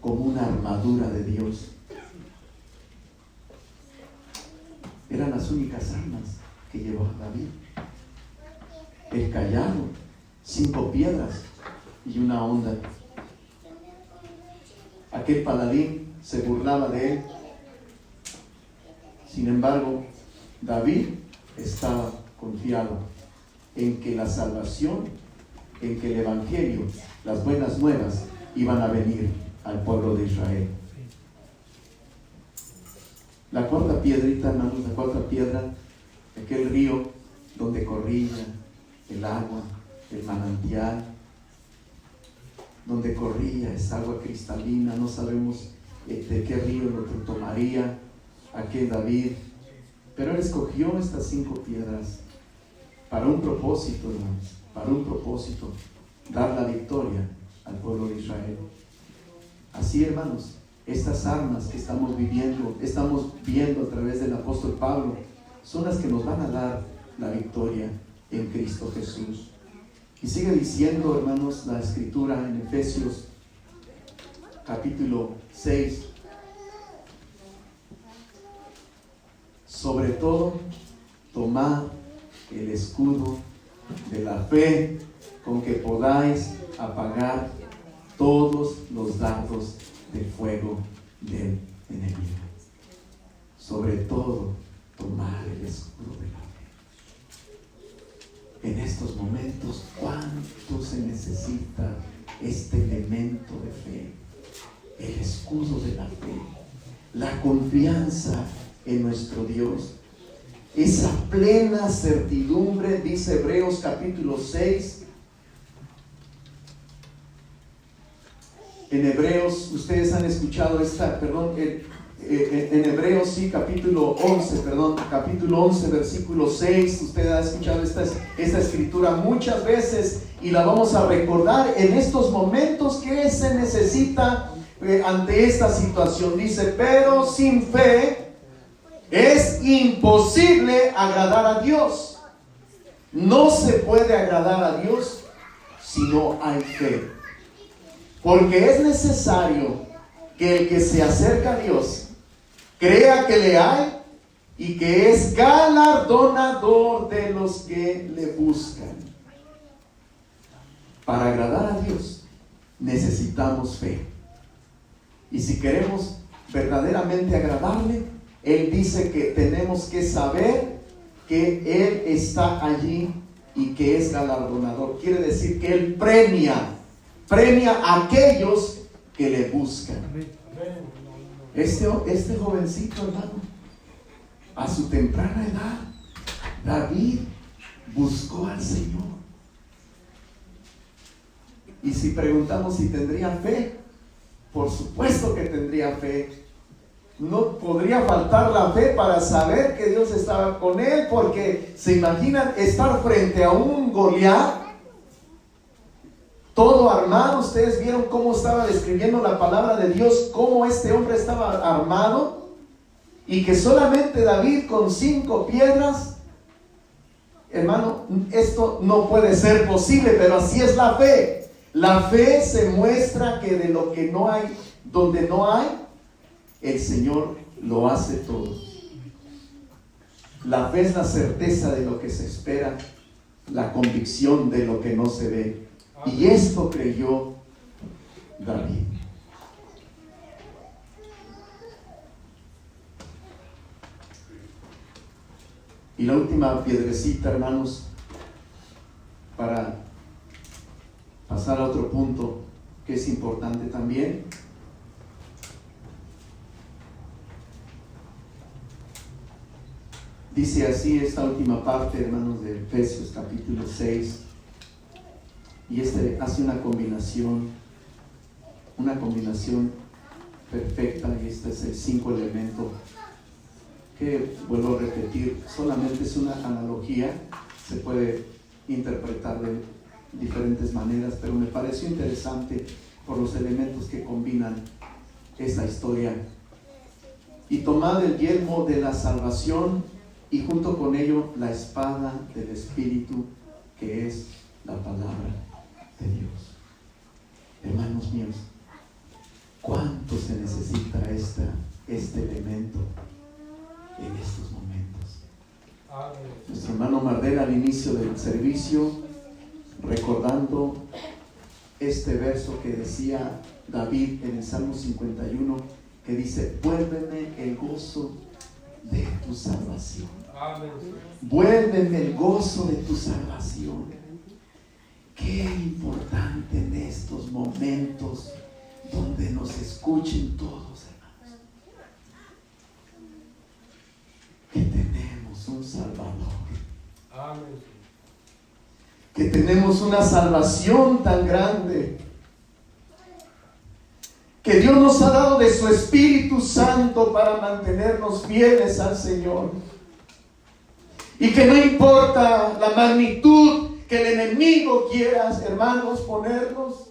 como una armadura de Dios. Eran las únicas armas que llevaba David. El cayado, 5 piedras y una honda. Aquel paladín se burlaba de él. Sin embargo, David estaba confiado en que la salvación, en que el evangelio, las buenas nuevas iban a venir al pueblo de Israel. La cuarta piedrita, hermanos, la cuarta piedra, aquel río donde corría el agua, el manantial, donde corría esa agua cristalina. No sabemos de qué río lo tomaría aquel David, pero él escogió estas 5 piedras para un propósito, hermanos, para un propósito: dar la victoria al pueblo de Israel. Así, hermanos, estas armas que estamos viendo a través del apóstol Pablo, son las que nos van a dar la victoria en Cristo Jesús. Y sigue diciendo, hermanos, la escritura en Efesios capítulo 6: sobre todo, tomad el escudo de la fe, con que podáis apagar todos los dardos de fuego del enemigo. Sobre todo, tomar el escudo de la fe. En estos momentos, ¿cuánto se necesita este elemento de fe? El escudo de la fe, la confianza en nuestro Dios, esa plena certidumbre. Dice Hebreos capítulo 6. En Hebreos, ustedes han escuchado en Hebreos, sí, capítulo 11, versículo 6, usted ha escuchado esta escritura muchas veces y la vamos a recordar en estos momentos que se necesita ante esta situación. Dice: pero sin fe es imposible agradar a Dios. No se puede agradar a Dios si no hay fe. Porque es necesario que el que se acerca a Dios crea que le hay y que es galardonador de los que le buscan. Para agradar a Dios necesitamos fe. Y si queremos verdaderamente agradarle, Él dice que tenemos que saber que Él está allí y que es galardonador. Quiere decir que Él premia a aquellos que le buscan. Este jovencito, hermano, a su temprana edad, David buscó al Señor. Y si preguntamos si tendría fe, por supuesto que tendría fe. No podría faltar la fe para saber que Dios estaba con él, porque se imaginan estar frente a un Goliat todo armado. Ustedes vieron cómo estaba describiendo la palabra de Dios, cómo este hombre estaba armado, y que solamente David con 5 piedras. Hermano, esto no puede ser posible, pero así es la fe. La fe se muestra que de lo que no hay, donde no hay, el Señor lo hace todo. La fe es la certeza de lo que se espera, la convicción de lo que no se ve. Y esto creyó David. Y la última piedrecita, hermanos, para pasar a otro punto que es importante también. Dice así esta última parte, hermanos, de Efesios capítulo 6. Y hace una combinación perfecta. Y este es el 5 elemento que, vuelvo a repetir, solamente es una analogía. Se puede interpretar de diferentes maneras, pero me pareció interesante por los elementos que combinan esta historia. Y tomad el yelmo de la salvación y junto con ello la espada del Espíritu, que es la palabra de Dios. Hermanos míos, ¿cuánto se necesita este elemento en estos momentos? Nuestro hermano Mardel al inicio del servicio, recordando este verso que decía David en el Salmo 51, que dice: vuélveme el gozo de tu salvación. Vuélveme el gozo de tu salvación. Qué importante en estos momentos donde nos escuchen todos, hermanos, que tenemos un Salvador. Que tenemos una salvación tan grande, que Dios nos ha dado de su Espíritu Santo para mantenernos fieles al Señor, y que no importa la magnitud que el enemigo quiera, hermanos, ponernos,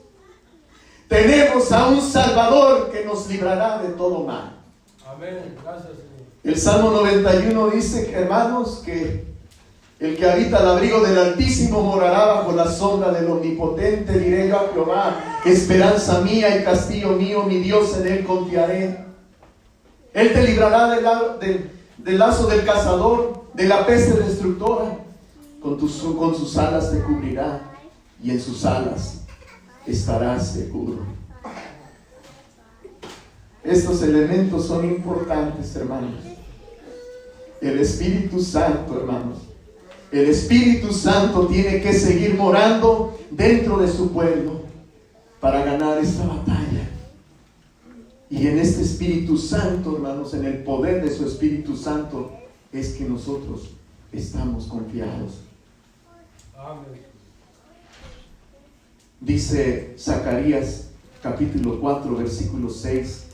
tenemos a un Salvador que nos librará de todo mal. Amén. Gracias, Señor. El Salmo 91 dice, hermanos, que el que habita al abrigo del Altísimo morará bajo la sombra del Omnipotente. Diré yo a Jehová, esperanza mía y castillo mío, mi Dios, en él confiaré. Él te librará del lazo del cazador, de la peste destructora. Con sus alas te cubrirá, y en sus alas estarás seguro. Estos elementos son importantes, hermanos. El Espíritu Santo, hermanos, el Espíritu Santo tiene que seguir morando dentro de su pueblo para ganar esta batalla. Y en este Espíritu Santo, hermanos, en el poder de su Espíritu Santo, es que nosotros estamos confiados. Amén. Dice Zacarías capítulo 4 versículo 6: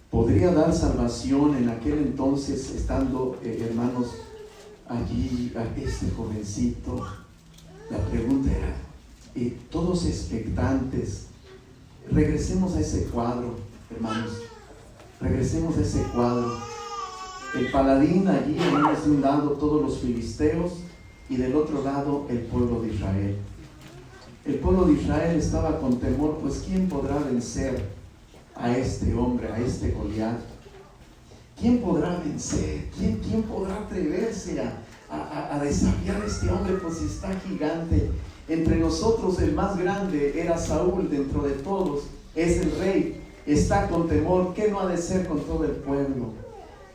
podría dar salvación en aquel entonces, estando hermanos allí a este jovencito. La pregunta era, todos expectantes. Regresemos a ese cuadro, hermanos, regresemos a ese cuadro. El paladín allí, hermanos, de un lado todos los filisteos y del otro lado el pueblo de Israel. El pueblo de Israel estaba con temor, pues ¿quién podrá vencer a este hombre, a este Goliat? ¿Quién podrá vencer? ¿Quién podrá atreverse a desafiar a este hombre? Pues está gigante. Entre nosotros el más grande era Saúl, dentro de todos es el rey. Está con temor. ¿Qué no ha de ser con todo el pueblo?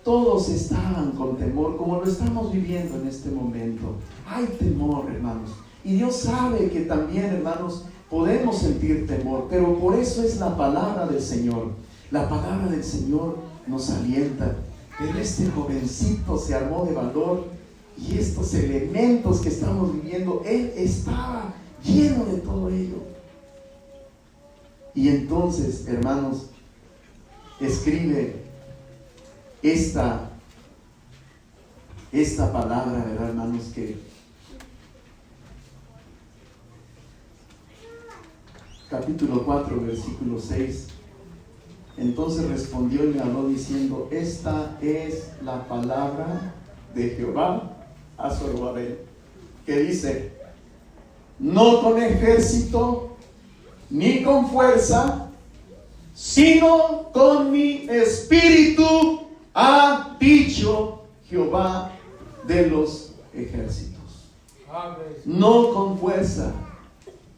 Todos estaban con temor, como lo estamos viviendo en este momento. Hay temor, hermanos, y Dios sabe que también, hermanos, podemos sentir temor, pero por eso es la palabra del Señor. La palabra del Señor nos alienta. Pero este jovencito se armó de valor, y estos elementos que estamos viviendo, él estaba lleno de todo ello. Y entonces, hermanos, escribe esta palabra, ¿verdad, hermanos? Que capítulo 4, versículo 6. Entonces respondió y me habló diciendo: esta es la palabra de Jehová a Zorobabel, que dice: no con ejército ni con fuerza, sino con mi espíritu, ha dicho Jehová de los ejércitos. No con fuerza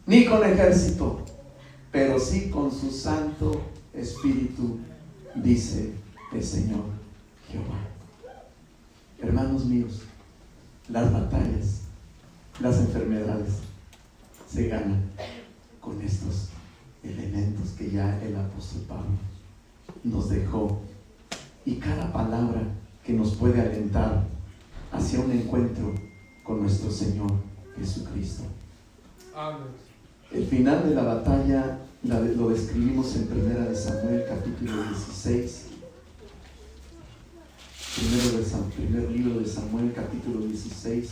ni con ejército, pero sí con su santo espíritu, dice el Señor Jehová. Hermanos míos, las batallas, las enfermedades se ganan con con estos elementos que ya el apóstol Pablo nos dejó, y cada palabra que nos puede alentar hacia un encuentro con nuestro Señor Jesucristo. Amén. El final de la batalla lo describimos en 1 Samuel capítulo 16. Primer libro de Samuel capítulo 16,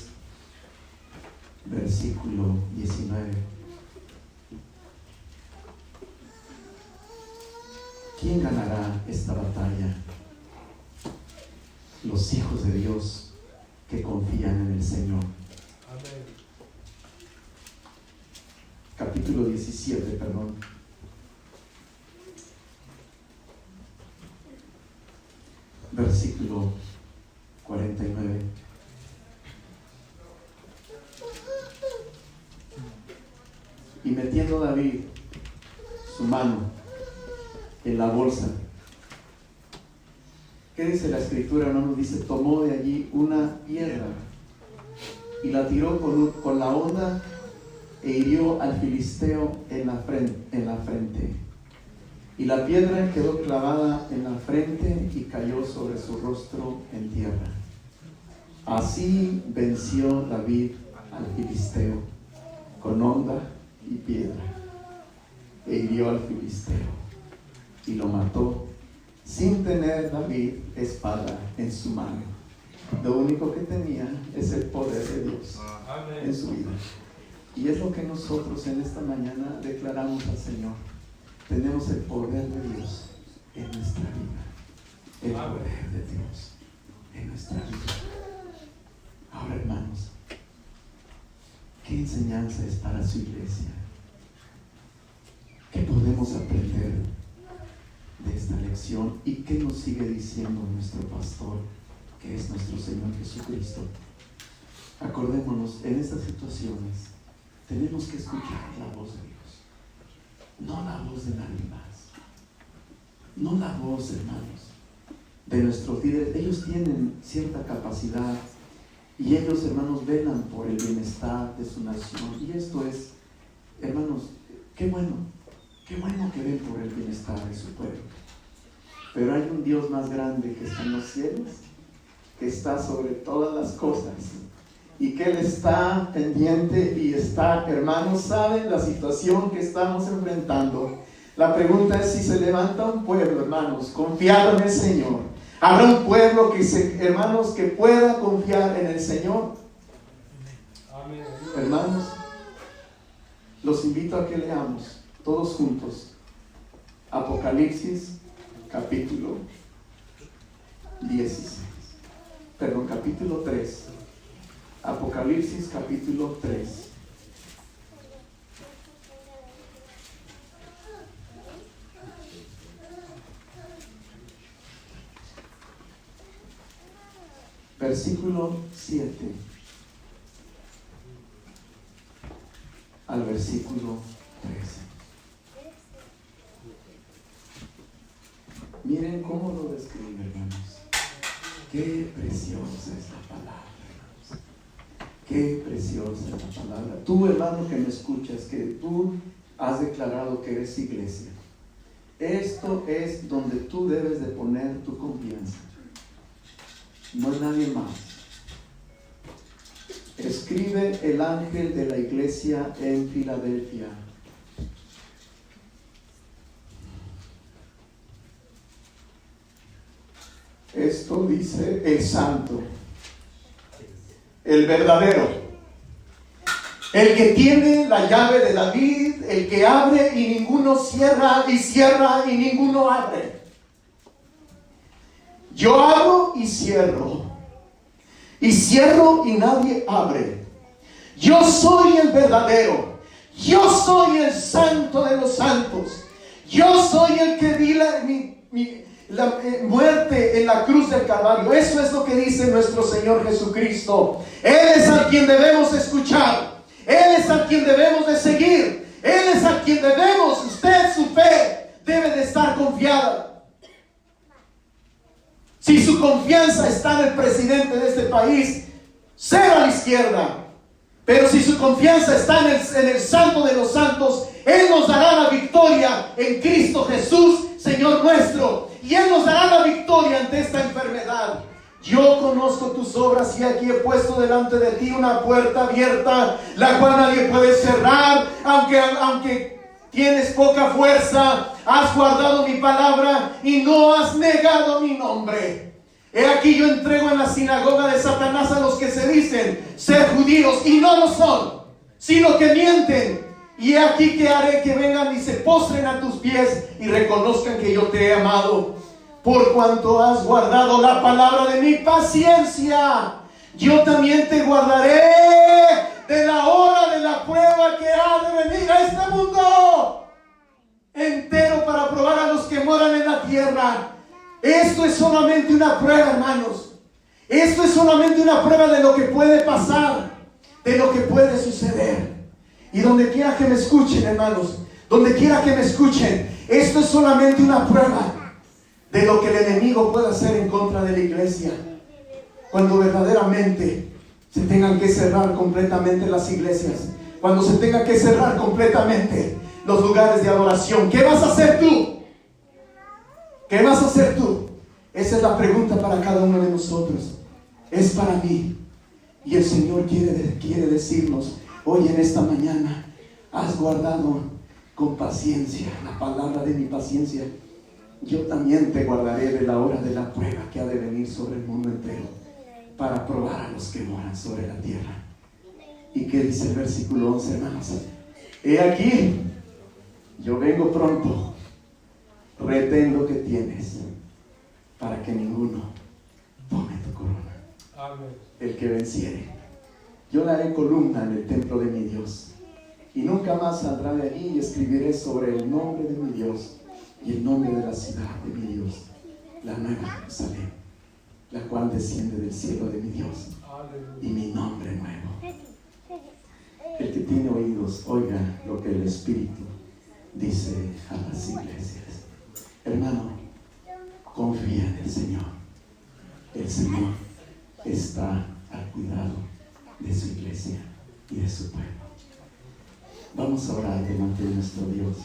versículo 19. ¿Quién ganará esta batalla? Los hijos de Dios que confían en el Señor. Amén. Capítulo 17, perdón. Versículo 49. Y metiendo David su mano en la bolsa, ¿qué dice la escritura? No nos dice, tomó de allí una piedra y la tiró con la honda e hirió al filisteo en la frente. Y la piedra quedó clavada en la frente y cayó sobre su rostro en tierra. Así venció David al filisteo con honda y piedra, e hirió al filisteo y lo mató sin tener David espada en su mano. Lo único que tenía es el poder de Dios en su vida. Y es lo que nosotros en esta mañana declaramos al Señor. Tenemos el poder de Dios en nuestra vida. El poder de Dios en nuestra vida. Ahora, hermanos, ¿qué enseñanza es para su iglesia? ¿Qué podemos aprender de esta lección? ¿Y qué nos sigue diciendo nuestro pastor, que es nuestro Señor Jesucristo? Acordémonos, en estas situaciones tenemos que escuchar la voz de Dios, no la voz de nadie más, no la voz, hermanos, de nuestros líderes. Ellos tienen cierta capacidad y ellos, hermanos, velan por el bienestar de su nación, y esto es, hermanos, qué bueno que ven por el bienestar de su pueblo. Pero hay un Dios más grande que está en los cielos, que está sobre todas las cosas, y que Él está pendiente y está, hermanos, saben la situación que estamos enfrentando. La pregunta es si se levanta un pueblo, hermanos, confiado en el Señor. ¿Habrá un pueblo hermanos, que pueda confiar en el Señor? Amén. Hermanos, los invito a que leamos todos juntos Apocalipsis capítulo 3. Apocalipsis capítulo 3. Versículo 7 al versículo 13. Miren cómo lo describe, hermanos. Qué preciosa es la palabra, hermanos. Qué preciosa es la palabra. Tú, hermano, que me escuchas, que tú has declarado que eres iglesia. Esto es donde tú debes de poner tu confianza. No hay nadie más. Escribe el ángel de la iglesia en Filadelfia. Esto dice el santo, el verdadero, el que tiene la llave de David, el que abre y ninguno cierra, y cierra y ninguno abre. Yo abro y cierro y nadie abre. Yo soy el verdadero, yo soy el santo de los santos, yo soy el que di la muerte en la cruz del Calvario. Eso es lo que dice nuestro Señor Jesucristo. Él es a quien debemos escuchar, Él es a quien debemos de seguir, Él es a quien debemos, usted, su fe debe de estar confiada. Si su confianza está en el presidente de este país, cero a la izquierda. Pero si su confianza está en el santo de los santos, Él nos dará la victoria en Cristo Jesús, Señor nuestro. Y Él nos dará la victoria ante esta enfermedad. Yo conozco tus obras y aquí he puesto delante de ti una puerta abierta, la cual nadie puede cerrar, aunque tienes poca fuerza, has guardado mi palabra y no has negado mi nombre. He aquí yo entrego en la sinagoga de Satanás a los que se dicen ser judíos y no lo son, sino que mienten. Y he aquí que haré que vengan y se postren a tus pies y reconozcan que yo te he amado. Por cuanto has guardado la palabra de mi paciencia, yo también te guardaré de la hora de la prueba que ha de venir a este mundo entero para probar a los que moran en la tierra. Esto es solamente una prueba, hermanos. Esto es solamente una prueba de lo que puede pasar, de lo que puede suceder. Y donde quiera que me escuchen, hermanos, donde quiera que me escuchen, esto es solamente una prueba de lo que el enemigo puede hacer en contra de la iglesia. Cuando verdaderamente se tengan que cerrar completamente las iglesias, cuando se tenga que cerrar completamente los lugares de adoración, ¿qué vas a hacer tú? ¿Qué vas a hacer tú? Esa es la pregunta para cada uno de nosotros. Es para mí. Y el Señor quiere decirnos hoy en esta mañana: has guardado con paciencia la palabra de mi paciencia. Yo también te guardaré de la hora de la prueba que ha de venir sobre el mundo entero para probar a los que moran sobre la tierra. ¿Y qué dice el versículo 11, hermanos? He aquí, yo vengo pronto, retén lo que tienes para que ninguno tome tu corona. Amén. El que venciere, yo le haré columna en el templo de mi Dios, y nunca más saldrá de allí, y escribiré sobre el nombre de mi Dios y el nombre de la ciudad de mi Dios, la nueva Jerusalén, la cual desciende del cielo de mi Dios, y mi nombre nuevo. El que tiene oídos, oiga lo que el Espíritu dice a las iglesias. Hermano, confía en el Señor. El Señor está al cuidado de su iglesia y de su pueblo. Vamos a orar delante de nuestro Dios.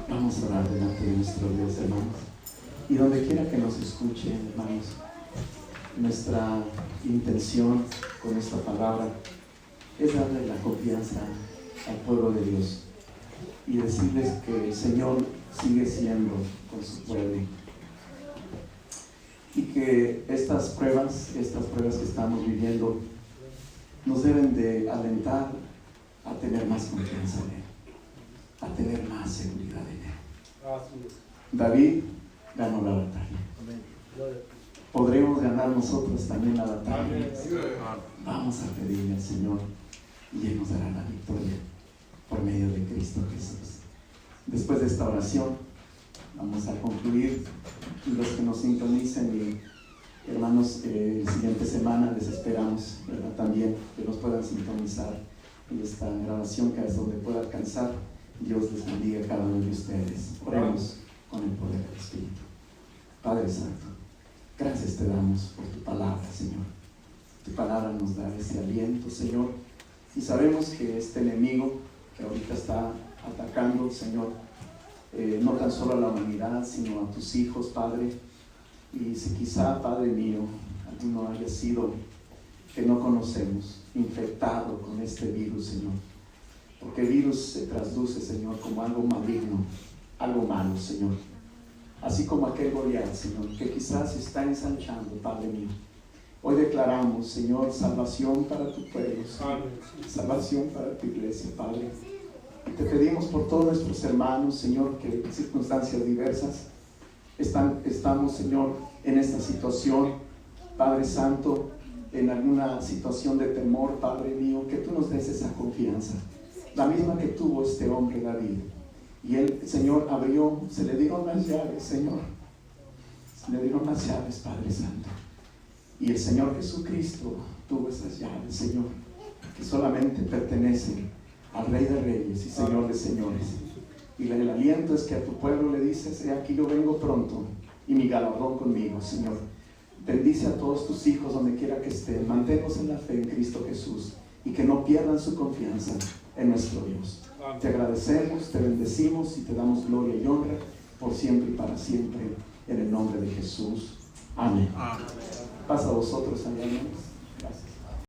Vamos a orar delante de nuestro Dios, hermanos. Y donde quiera que nos escuchen, hermanos, nuestra intención con esta palabra es darle la confianza al pueblo de Dios y decirles que el Señor sigue siendo con su pueblo, y que estas pruebas que estamos viviendo nos deben de alentar a tener más confianza en Él, a tener más seguridad en Él. David ganó la batalla. ¿Podremos ganar nosotros también la batalla? Vamos a pedirle al Señor y Él nos dará la victoria por medio de Cristo Jesús. Después de esta oración vamos a concluir, y los que nos sintonicen, y hermanos, la siguiente semana les esperamos, ¿verdad? También que nos puedan sintonizar en esta grabación, que es donde pueda alcanzar. Dios les bendiga a cada uno de ustedes. Oremos con el poder del Espíritu. Padre Santo, gracias te damos por tu palabra, Señor. Tu palabra nos da ese aliento, Señor, y sabemos que este enemigo que ahorita está atacando, Señor, no tan solo a la humanidad, sino a tus hijos, Padre. Y si quizá, Padre mío, alguno haya sido que no conocemos, infectado con este virus, Señor, porque el virus se trasluce, Señor, como algo maligno, algo malo, Señor, así como aquel Goliat, Señor, que quizás se está ensanchando, Padre mío. Hoy declaramos, Señor, salvación para tu pueblo, Señor, salvación para tu iglesia, Padre. Y te pedimos por todos nuestros hermanos, Señor, que en circunstancias diversas estamos, Señor, en esta situación, Padre Santo, en alguna situación de temor, Padre mío, que tú nos des esa confianza, la misma que tuvo este hombre David. Y él, Señor, abrió, se le dieron las llaves, Señor, se le dieron las llaves, Padre Santo. Y el Señor Jesucristo tuvo esas llaves, Señor, que solamente pertenecen al Rey de Reyes y Señor de Señores. Y el aliento es que a tu pueblo le dices: he aquí yo vengo pronto, y mi galardón conmigo, Señor. Bendice a todos tus hijos donde quiera que estén. Manténlos en la fe en Cristo Jesús, y que no pierdan su confianza en nuestro Dios. Te agradecemos, te bendecimos y te damos gloria y honra por siempre y para siempre, en el nombre de Jesús. Amén. Pasa a vosotros, hermanos. Gracias.